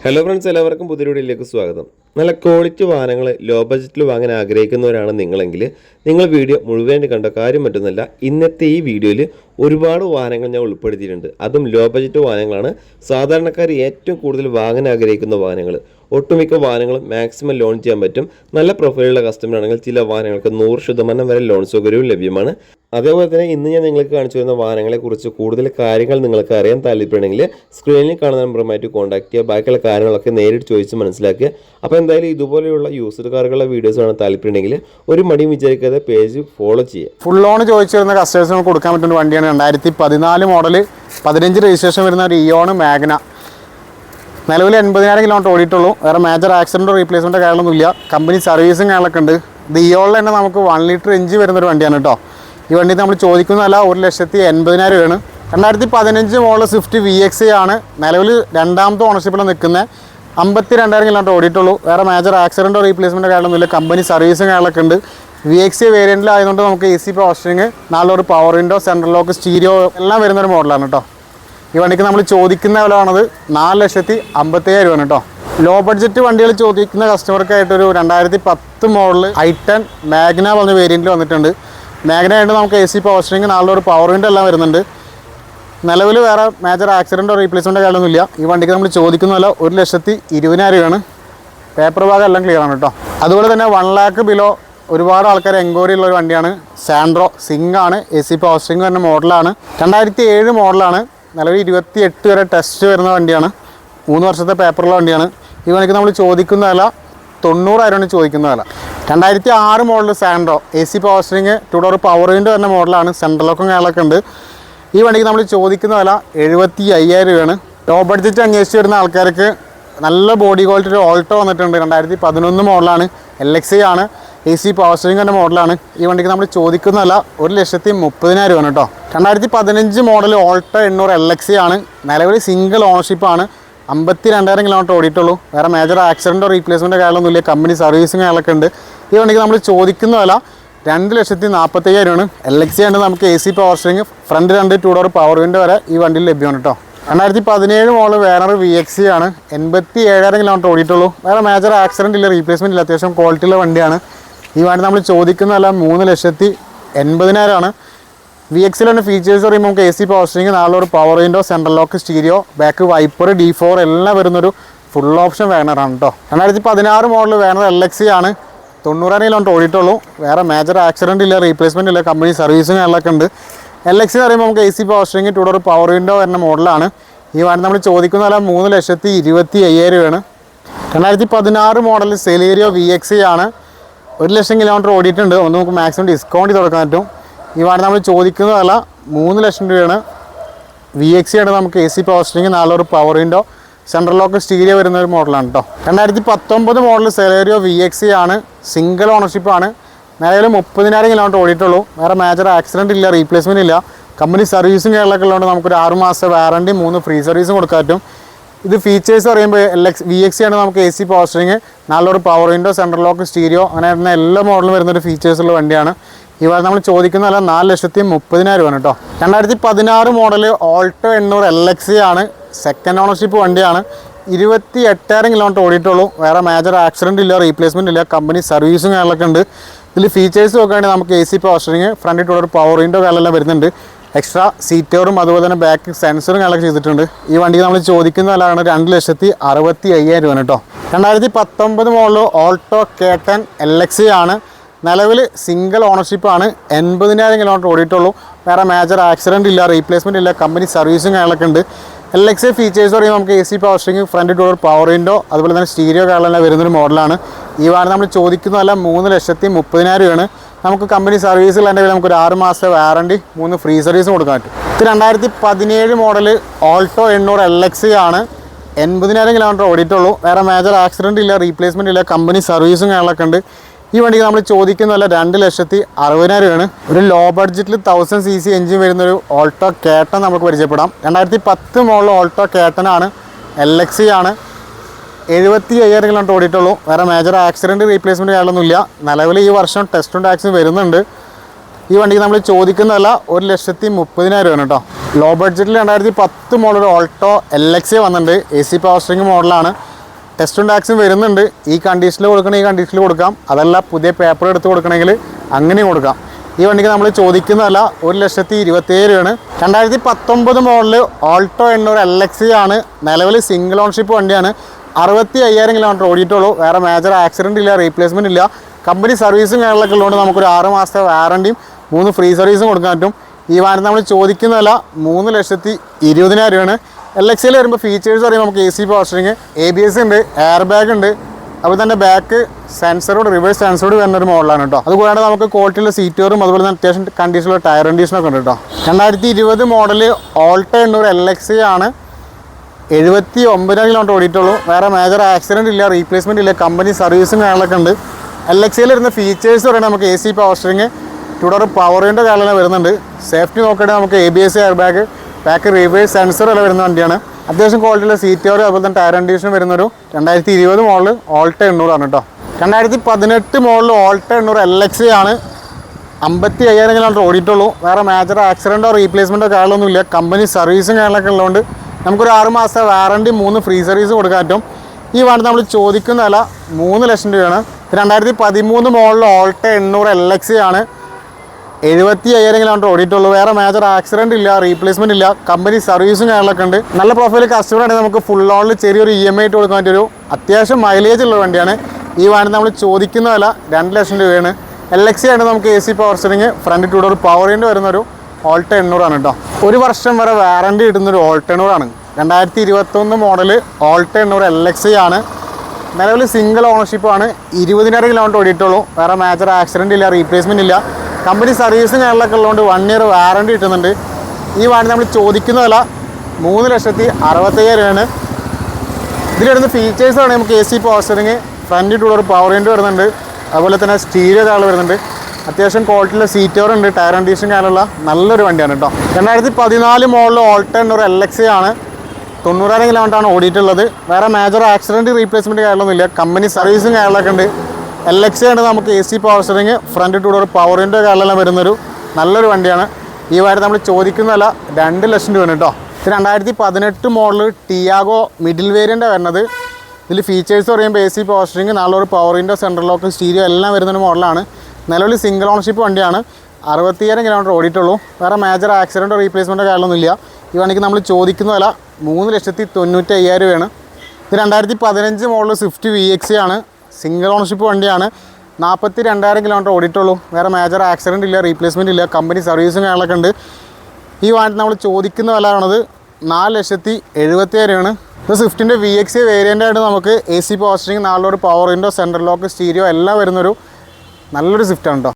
Hello friends, എല്ലാവർക്കും പുതിയ വീഡിയോയിലേക്ക് സ്വാഗതം. നല്ല ക്വാളിറ്റി വാഹനങ്ങൾ ലോ ബഡ്ജറ്റിൽ വാങ്ങാൻ ആഗ്രഹിക്കുന്നവരാണ് നിങ്ങളെങ്കിൽ നിങ്ങൾ വീഡിയോ മുഴുവൻ കണ്ട കാര്യം പറ്റുന്നില്ല. ഇന്നത്തെ ഈ വീഡിയോയിൽ ഒരുപാട് വാഹനങ്ങൾ ഞാൻ ഉൾപ്പെടുത്തിയിട്ടുണ്ട്. അതും ലോ ബഡ്ജറ്റ് വാഹനങ്ങളാണ്. സാധാരണക്കാർ ഏറ്റവും കൂടുതൽ വാങ്ങാൻ ആഗ്രഹിക്കുന്ന വാഹനങ്ങൾ. ഒട്ടുമിക്ക വാഹനങ്ങളും മാക്സിമം ലോൺ ചെയ്യാൻ പറ്റും. നല്ല പ്രൊഫൈലുള്ള കസ്റ്റമർ ആണെങ്കിൽ ചില വാഹനങ്ങൾക്ക് 100% വരെ ലോൺ സൗകര്യവും ലഭ്യമാണ്. അതേപോലെ തന്നെ ഇന്ന് ഞാൻ നിങ്ങൾക്ക് കാണിച്ചു തരുന്ന വാഹനങ്ങളെക്കുറിച്ച് കൂടുതൽ കാര്യങ്ങൾ നിങ്ങൾക്ക് അറിയാൻ താല്പര്യമുണ്ടെങ്കിൽ സ്ക്രീനിൽ കാണുന്ന നമ്പറുമായിട്ട് കോൺടാക്ട് ചെയ്യുക. ബാക്കിയുള്ള കാര്യങ്ങളൊക്കെ നേരിട്ട് ചോദിച്ച് മനസ്സിലാക്കുക. അപ്പോൾ എന്തായാലും ഇതുപോലെയുള്ള യൂസ്ഡ് കാറുകളുടെ വീഡിയോസ് കാണാൻ താല്പര്യമുണ്ടെങ്കിൽ ഒരു മടിയും വിചാരിക്കാതെ പേജ് ഫോളോ ചെയ്യുക. ഫുൾ ലോൺ ചോദിച്ചു വരുന്ന കസ്റ്റമേഴ്സിന് കൊടുക്കാൻ പറ്റുന്ന വണ്ടിയാണ് 2014 മോഡൽ 15 രജിസ്ട്രേഷൻ വരുന്ന ഒരു ഇയോൺ മാഗ്ന. നിലവിൽ 80,000 കിലോമീറ്റർ ഓടിയിട്ടുള്ളൂ. വേറെ മേജർ ആക്സിഡൻറ്റോ റീപ്ലേസ്മെൻറ്റോ കാര്യങ്ങളൊന്നുമില്ല. കമ്പനി സർവീസും കാര്യങ്ങളൊക്കെ ഉണ്ട്. ഇത് ഇയോണിൽ തന്നെ നമുക്ക് 1 ലിറ്റർ എഞ്ചിൻ വരുന്നൊരു വണ്ടിയാണ് കേട്ടോ. ഈ വണ്ടി നമ്മൾ ചോദിക്കുന്നതല്ല, 1,80,000 രൂപയാണ്. 2015 മോഡൽ സ്വിഫ്റ്റ് VX ആണ്. നിലവിൽ രണ്ടാമത്തെ ഓണർഷിപ്പിൽ നിൽക്കുന്നത്. 52,000 കിലോമീറ്റർ ഓടിയിട്ടുള്ളൂ. വേറെ മേജർ ആക്സിഡൻറ്റോ റീപ്ലേസ്മെൻറ്റോ കാര്യങ്ങളൊന്നുമില്ല. കമ്പനി സർവീസും കാര്യങ്ങളൊക്കെ ഉണ്ട്. VX വേരിയൻറ്റിലായതുകൊണ്ട് നമുക്ക് AC പവറിങ്, നല്ലൊരു power window, central lock, stereo എല്ലാം വരുന്നൊരു മോഡലാണ് കേട്ടോ. ഈ വണ്ടിക്ക് നമ്മൾ ചോദിക്കുന്ന വില ആണത് 4,50,000 രൂപയാണ് കേട്ടോ. ലോ ബഡ്ജറ്റ് വണ്ടികൾ ചോദിക്കുന്ന കസ്റ്റമർക്കായിട്ടൊരു 2010 മോഡൽ I10 മാഗ്ന പറഞ്ഞ വേരിയൻറ്റിൽ വന്നിട്ടുണ്ട്. മാഗ്ന ആയിട്ട് നമുക്ക് AC പവർ സ്റ്റിയറിംഗ്, നല്ലൊരു പവർ വിൻഡോ എല്ലാം വരുന്നുണ്ട്. നിലവിൽ വേറെ മേജർ ആക്സിഡൻറ്റോ റീപ്ലേസ്മെൻറ്റോ കാര്യമൊന്നുമില്ല. ഈ വണ്ടിക്ക് നമ്മൾ ചോദിക്കുന്ന വില 1,20,000 രൂപയാണ്. പേപ്പർ ഭാഗം എല്ലാം ക്ലിയർ ആണ് കേട്ടോ. അതുപോലെ തന്നെ 1 ലാക്ക് ബിലോ ഒരുപാട് ആൾക്കാർ എൻക്വയറി ഉള്ള ഒരു വണ്ടിയാണ് സാൻഡ്രോ. സിംഗ് ആണ്. AC പവർ സ്റ്റിയറിംഗ് വരുന്ന മോഡലാണ്. 2007 മോഡലാണ്. നിലവിൽ 28 വരെ ടെസ്റ്റ് വരുന്ന വണ്ടിയാണ്. 3 വർഷത്തെ പേപ്പറുള്ള വണ്ടിയാണ്. ഈ വണ്ടിക്ക് നമ്മൾ ചോദിക്കുന്ന വില 90,000 ചോദിക്കുന്ന വില. 2006 model Santro. AC power steering, 2 door power window വരുന്ന മോഡലാണ്. സെൻട്രൽ ലോക്കും കാര്യങ്ങളൊക്കെ ഉണ്ട്. ഈ വണ്ടിക്ക് നമ്മൾ ചോദിക്കുന്ന വില 75,000 രൂപയാണ്. ലോ ബഡ്ജറ്റ് അന്വേഷിച്ച് വരുന്ന ആൾക്കാർക്ക് നല്ല ബോഡി ക്വാളിറ്റി ഒരു ഓൾട്ടോ വന്നിട്ടുണ്ട്. 2011 മോഡലാണ്. LX ആണ്. AC പവർ സ്റ്റിയറിംഗ് തന്നെ മോഡലാണ്. ഈ വണ്ടിക്ക് നമ്മൾ ചോദിക്കുന്ന വില 1,30,000 രൂപയാണ് കേട്ടോ. 2015 മോഡൽ ഓൾട്ടോ 800 LX ആണ്. നിലവിൽ സിംഗിൾ ഓണർഷിപ്പാണ്. 52,000 കിലോമീറ്റർ ഓടിയിട്ടുള്ളൂ. വേറെ മേജർ ആക്സിഡൻറ്റോ റീപ്ലേസ്മെൻറ്റോ കാര്യമൊന്നുമില്ല. കമ്പനി സർവീസും കാര്യങ്ങളൊക്കെ ഉണ്ട്. ഈ വണ്ടിക്ക് നമ്മൾ ചോദിക്കുന്ന വില 2,40,000 രൂപയാണ്. LX ആണ്. നമുക്ക് AC power steering, front 2 door power window വരെ ഈ വണ്ടിയിൽ ലഭ്യമാണ് കേട്ടോ. 2017 മോഡൽ വേറൊരു VX ആണ്. 87,000 കിലോമീറ്റർ ഓടിയിട്ടുള്ളൂ. വേറെ മേജർ ആക്സിഡൻറ്റ് ഇല്ല, റീപ്ലേസ്മെൻറ്റ് ഇല്ല. അത്യാവശ്യം ക്വാളിറ്റിയുള്ള വണ്ടിയാണ്. ഈ വണ്ടി നമ്മൾ ചോദിക്കുന്ന വില 3,80,000 ആണ്. VX തന്നെ ഫീച്ചേഴ്സ് പറയുമ്പോൾ നമുക്ക് AC പവർ സ്റ്റിയറിംഗ്, നല്ലൊരു power window, central lock, stereo, back wiper, D4 എല്ലാം വരുന്നൊരു ഫുൾ ഓപ്ഷൻ വാഗണറാണ് കേട്ടോ. 2016 മോഡൽ വേണർ LX ആണ്. 90,000 കിലോമീറ്റർ ഓടിയിട്ടുള്ളൂ. വേറെ മേജർ ആക്സിഡൻറ്റ് ഇല്ല, റീപ്ലേസ്മെൻറ്റ് ഇല്ല. കമ്പനി സർവീസും കാര്യങ്ങളൊക്കെ ഉണ്ട്. LX എന്ന് പറയുമ്പോൾ നമുക്ക് AC power steering, 2 door power window വരുന്ന മോഡലാണ്. ഈ വണ്ടി നമ്മൾ ചോദിക്കുന്ന വില 3,25,000 രൂപയാണ്. 2016 മോഡൽ സെലേരിയോ VX ആണ്. 1,00,000 കിലോമീറ്റർ ഓടിയിട്ടുണ്ട്. ഒന്ന് നമുക്ക് മാക്സിമം ഡിസ്കൗണ്ട് ചെയ്ത് കൊടുക്കാൻ പറ്റും. ഈ വണ്ടി നമ്മൾ ചോദിക്കുന്ന വില 3,00,000 രൂപയാണ്. VX ആണ്. നമുക്ക് AC പവർ സ്റ്റിയറിംഗ്, നല്ലൊരു power window, central lock, stereo വരുന്ന ഒരു മോഡലാണ് കേട്ടോ. 2019 മോഡൽ സെലേരിയോ VX ആണ്. സിംഗിൾ ഓണർഷിപ്പാണ്. നിലവിൽ 30,000 കിലോമീറ്റർ ഓടിയിട്ടുള്ളൂ. വേറെ മേജർ ആക്സിഡൻറ്റ് ഇല്ല, റീപ്ലേസ്മെൻറ്റ് ഇല്ല. കമ്പനി സർവീസും കാര്യങ്ങളൊക്കെ ഉള്ളതുകൊണ്ട് നമുക്കൊരു 6 മാസം വാറണ്ടി, 3 ഫ്രീ സർവീസും കൊടുക്കാൻ പറ്റും. ഇത് ഫീച്ചേഴ്സ് പറയുമ്പോൾ VX ആണ്. നമുക്ക് AC പവർ സ്റ്റിയറിംഗ്, നല്ലൊരു power window, central lock, stereo അങ്ങനെ വരുന്ന എല്ലാ മോഡലും വരുന്നൊരു ഫീച്ചേഴ്സുള്ള വണ്ടിയാണ്. ഇവ നമ്മൾ ചോദിക്കുന്ന വില 4,30,000 രൂപയാണ് കേട്ടോ. 2016 മോഡൽ ഓൾട്ടോ 800 LX ആണ്. സെക്കൻഡ് ഓണർഷിപ്പ് വണ്ടിയാണ്. 28,000 കിലോമീറ്റർ ഓടിയിട്ടുള്ളൂ. വേറെ മേജർ ആക്സിഡൻറ്റ് ഇല്ല, റീപ്ലേസ്മെൻറ്റ് ഇല്ല. കമ്പനി സർവീസും കാര്യങ്ങളൊക്കെ ഉണ്ട്. ഇതിൽ ഫീച്ചേഴ്സ് നോക്കുകയാണെങ്കിൽ നമുക്ക് AC power steering, front 2 door power window കാര്യമെല്ലാം വരുന്നുണ്ട്. എക്സ്ട്രാ സീറ്ററും അതുപോലെ തന്നെ ബാക്ക് സെൻസറും കാര്യങ്ങളൊക്കെ ചെയ്തിട്ടുണ്ട്. ഈ വണ്ടിക്ക് നമ്മൾ ചോദിക്കുന്ന വിലയാണ് 2,65,000 രൂപയാണ് കേട്ടോ. 2019 മോഡൽ ഓൾട്ടോ K10 LX ആണ്. നിലവിൽ സിംഗിൾ ഓണർഷിപ്പാണ്. 80,000 കിലോമീറ്റർ ഓടിയിട്ടുള്ളൂ. വേറെ മേജർ ആക്സിഡൻറ്റ് ഇല്ല, റീപ്ലേസ്മെൻറ്റ് ഇല്ല. കമ്പനി സർവീസും കാര്യങ്ങളൊക്കെ ഉണ്ട്. LX ഫീച്ചേഴ്സ് പറയുമ്പോൾ നമുക്ക് AC power steering, front 2 door power window, അതുപോലെ തന്നെ സ്റ്റീരിയോ കാര്യമെല്ലാം വരുന്നൊരു മോഡലാണ്. ഈ വാഹനം നമ്മൾ ചോദിക്കുന്നതല്ല 3,30,000 രൂപയാണ്. നമുക്ക് കമ്പനി സർവീസിൽ എൻ്റെ നമുക്കൊരു 6 മാസത്തെ വാറണ്ടി, 3 ഫ്രീ സർവീസും കൊടുക്കാൻ പറ്റും. ഇത് 2017 മോഡൽ ഓൾട്ടോ 800 LX ആണ്. 80,000 കിലോമീറ്റർ ഓടിയിട്ടുള്ളൂ. വേറെ മേജർ ആക്സിഡൻറ്റ് ഇല്ല, റീപ്ലേസ്മെൻറ്റ് ഇല്ല. കമ്പനി സർവീസും കാര്യങ്ങളൊക്കെ ഉണ്ട്. ഈ വണ്ടിക്ക് നമ്മൾ ചോദിക്കുന്നതല്ല 2,60,000 രൂപയാണ്. ഒരു ലോ ബഡ്ജറ്റിൽ 1000 cc എഞ്ചിൻ വരുന്നൊരു ഓൾട്ടോ K10 നമുക്ക് പരിചയപ്പെടാം. 2010 മോഡൽ ഓൾട്ടോ K10 ആണ്. LX ആണ്. 75,000 കിലോമീറ്റർ ഓടിയിട്ടുള്ളൂ. വേറെ മേജർ ആക്സിഡൻറ്റ്, റീപ്ലേസ്മെൻറ്റ് കാര്യമൊന്നുമില്ല. നിലവിൽ ഈ വർഷം ടെസ്റ്റും ടാക്സും വരുന്നുണ്ട്. ഈ വണ്ടിക്ക് നമ്മൾ ചോദിക്കുന്ന വില 1,30,000 രൂപയാണ് കേട്ടോ. ലോ ബഡ്ജറ്റിൽ 2010 മോഡൽ ഓൾട്ടോ LX വന്നിട്ടുണ്ട്. AC പവർ സ്റ്റിയറിംഗ് മോഡലാണ്. ടെസ്റ്റും ടാക്സും വരുന്നുണ്ട്. ഈ കണ്ടീഷനിൽ കൊടുക്കണം, ഈ കണ്ടീഷനിൽ കൊടുക്കാം. അതല്ല പുതിയ പേപ്പർ എടുത്ത് കൊടുക്കണമെങ്കിൽ അങ്ങനെയും കൊടുക്കാം. ഈ വണ്ടിക്ക് നമ്മൾ ചോദിക്കുന്ന വില 1,27,000 രൂപയാണ്. 2019 മോഡൽ ഓൾട്ടോ 800 LX ആണ്. നിലവിൽ സിംഗിൾ ഓൺഷിപ്പ് വണ്ടിയാണ്. 65,000 കിലോമീറ്റർ ഓടിയിട്ടുള്ളൂ. വേറെ മേജർ ആക്സിഡൻറ്റ് ഇല്ല, റീപ്ലേസ്മെൻറ്റ് ഇല്ല. കമ്പനി സർവീസും കാര്യങ്ങളൊക്കെ ഉള്ളതുകൊണ്ട് നമുക്കൊരു 6 മാസത്തെ വാറണ്ടിയും 3 ഫ്രീ സർവീസും കൊടുക്കാൻ പറ്റും. ഈ വാഹനം നമ്മൾ ചോദിക്കുന്ന വില 3,20,000 രൂപയാണ്. LXയിൽ വരുമ്പോൾ ഫീച്ചേഴ്സ് പറയുമ്പോൾ നമുക്ക് AC പവർ സ്റ്റിയറിംഗ്, ABS ഉണ്ട്, എയർ ബാഗ് ഉണ്ട്, അതുപോലെ തന്നെ ബാക്ക് സെൻസറോട് റിവേഴ്സ് സെൻസറോട് വരുന്ന ഒരു മോഡലാണ് കേട്ടോ. അതുകൂടാതെ നമുക്ക് ക്വാളിറ്റിയുള്ള സീറ്റ് കവറും അതുപോലെ തന്നെ അത്യാവശ്യം കണ്ടീഷനുള്ള ടയർ കണ്ടീഷനൊക്കെ ഉണ്ട് കേട്ടോ. 2020 മോഡൽ ഓൾട്ടോ 800 LX ആണ്. 79,000 കിലോമീറ്റർ ഓടിയിട്ടുള്ളൂ. വേറെ മേജർ ആക്സിഡൻറ്റ് ഇല്ല, റീപ്ലേസ്മെൻറ്റ് ഇല്ല, കമ്പനി സർവീസും കാര്യങ്ങളൊക്കെ ഉണ്ട്. LXയിൽ വരുന്ന ഫീച്ചേഴ്സ് പറയുന്നത് നമുക്ക് AC പവർ സ്റ്റിയറിംഗ്, തുടർ പവറിൻ്റെ കാര്യങ്ങൾ വരുന്നുണ്ട്. സേഫ്റ്റി നോക്കിയിട്ട് നമുക്ക് ABS, air bag, back reverse sensor എല്ലാം വരുന്ന വണ്ടിയാണ്. അത്യാവശ്യം ക്വാളിറ്റിയുള്ള സീറ്റ് കവർ അതുപോലെ തന്നെ ടയർ കണ്ടീഷൻ വരുന്നൊരു 2020 മോഡൽ ഓൾട്ടോ 800 ആണ് കേട്ടോ. 2018 മോഡൽ ഓൾട്ടോ 800 LX ആണ്. 55,000 കിലോമീറ്റർ ഓടിയിട്ടുള്ളൂ. വേറെ മേജർ ആക്സിഡൻറ്റോ റീപ്ലേസ്മെൻറ്റോ കാര്യങ്ങളൊന്നുമില്ല. കമ്പനി സർവീസും കാര്യങ്ങളൊക്കെ ഉള്ളതുകൊണ്ട് നമുക്കൊരു 6 മാസത്തെ വാറണ്ടി 3 ഫ്രീ സർവീസ് കൊടുക്കാൻ പറ്റും. ഈ വണ്ടി നമ്മൾ ചോദിക്കുന്ന വില 3,00,000 രൂപയാണ്. 2013 മോഡൽ ഓൾട്ടോ 800 LX ആണ്. 75,000 കിലോമീറ്റർ ഓടിയിട്ടുള്ളൂ. വേറെ മേജർ ആക്സിഡൻറ്റ് ഇല്ല, റീപ്ലേസ്മെൻറ്റ് ഇല്ല, കമ്പനി സർവീസും കാര്യങ്ങളൊക്കെ ഉണ്ട്. നല്ല പ്രൊഫൈൽ കസ്റ്റമർ ആണെങ്കിൽ നമുക്ക് ഫുൾ ഓണിൽ ചെറിയൊരു EMI ആയിട്ട് കൊടുക്കാൻ പറ്റിയൊരു അത്യാവശ്യം മൈലേജ് ഉള്ള വണ്ടിയാണ്. ഈ വണ്ടി നമ്മൾ ചോദിക്കുന്ന വില 2,00,000 രൂപയാണ്. LX ആണ് നമുക്ക് AC power steering, front two door power window വരുന്നൊരു ഓൾട്ടോ 800 ആണ് കേട്ടോ. 1 വർഷം വരെ വാറണ്ടി കിട്ടുന്നൊരു ഓൾട്ടോ 800 ആണ്. 2021 മോഡൽ ഓൾട്ടോ 800 LX ആണ്. നിലവിൽ സിംഗിൾ ഓണർഷിപ്പാണ്. 20,000 കിലോമീറ്റർ ഓടിയിട്ടുള്ളൂ. വേറെ മേജർ ആക്സിഡൻറ്റ് ഇല്ല, റീപ്ലേസ്മെൻറ്റ് ഇല്ല, കമ്പനി സർവീസും കാര്യങ്ങളൊക്കെ ഉള്ളതുകൊണ്ട് 1 ഇയർ വാറണ്ടി കിട്ടുന്നുണ്ട്. ഈ വണ്ടി നമ്മൾ ചോദിക്കുന്ന വില 3,60,000 രൂപയാണ്. ഇതിൽ വരുന്ന ഫീച്ചേഴ്സ് ആണ് നമുക്ക് AC power steering, front two door power window വരുന്നുണ്ട്, അതുപോലെ തന്നെ സ്റ്റീരിയോ കാൾ വരുന്നുണ്ട്, അത്യാവശ്യം ക്വാളിറ്റിയുള്ള സീറ്റ് കവർ ഉണ്ട്, ടയർ കണ്ടീഷൻ കാര്യമുള്ള നല്ലൊരു വണ്ടിയാണ് കേട്ടോ. 2014 മോഡൽ ഓൾട്ടോ 800 LX ആണ്. 90,000 കിലോമീറ്റർ ആണ് ഓടിയിട്ടുള്ളത്. വേറെ മേജർ ആക്സിഡൻറ്റ് റീപ്ലേസ്മെൻറ്റ് കാര്യങ്ങളൊന്നുമില്ല, കമ്പനി സർവീസും കാര്യങ്ങളൊക്കെ ഉണ്ട്. LX ആണ് നമുക്ക് AC power steering, front two door power window കാര്യമെല്ലാം വരുന്നൊരു നല്ലൊരു വണ്ടിയാണ്. ഈ വണ്ടി നമ്മൾ ചോദിക്കുന്ന വില 2,00,000 രൂപയാണ് കേട്ടോ. 2018 മോഡൽ ടിയാഗോ മിഡിൽ വേരിയൻ്റ് വരുന്നത്. ഇതിൽ ഫീച്ചേഴ്സ് പറയുമ്പോൾ AC പവർ സ്റ്റിയറിംഗ്, നാളൊരു power window, central lock, stereo എല്ലാം വരുന്നൊരു മോഡലാണ്. നിലവിൽ സിംഗിൾ ഓണർഷിപ്പ് വണ്ടിയാണ്. 60,000 കിലോമീറ്റർ ഓടിയിട്ടുള്ളൂ. വേറെ മേജർ ആക്സിഡൻറ്റോ റീപ്ലേസ്മെൻറ്റോ കാര്യമൊന്നുമില്ല. ഈ വണ്ടിക്ക് നമ്മൾ ചോദിക്കുന്ന വില 3,95,000 രൂപയാണ്. ഇത് 2015 മോഡൽ സ്വിഫ്റ്റ് VX ആണ്. സിംഗിൾ ഓണർഷിപ്പ് വണ്ടിയാണ്. 42,000 കിലോമീറ്റർ ഓടിയിട്ടുള്ളൂ. വേറെ മേജർ ആക്സിഡൻറ്റ് ഇല്ല, റീപ്ലേസ്മെൻറ്റ് ഇല്ല, കമ്പനി സർവീസും കാര്യങ്ങളൊക്കെ ഉണ്ട്. ഈ വണ്ടി നമ്മൾ ചോദിക്കുന്ന വില ആണത് 4,70,000 രൂപയാണ്. ഇത് സ്വിഫ്റ്റിൻ്റെ VX വേരിയൻ്റായിട്ട് നമുക്ക് AC പവർ സ്റ്റിയറിംഗ്, നാളൊരു power window, central lock, stereo എല്ലാം വരുന്നൊരു നല്ലൊരു സ്വിഫ്റ്റാണ് കേട്ടോ.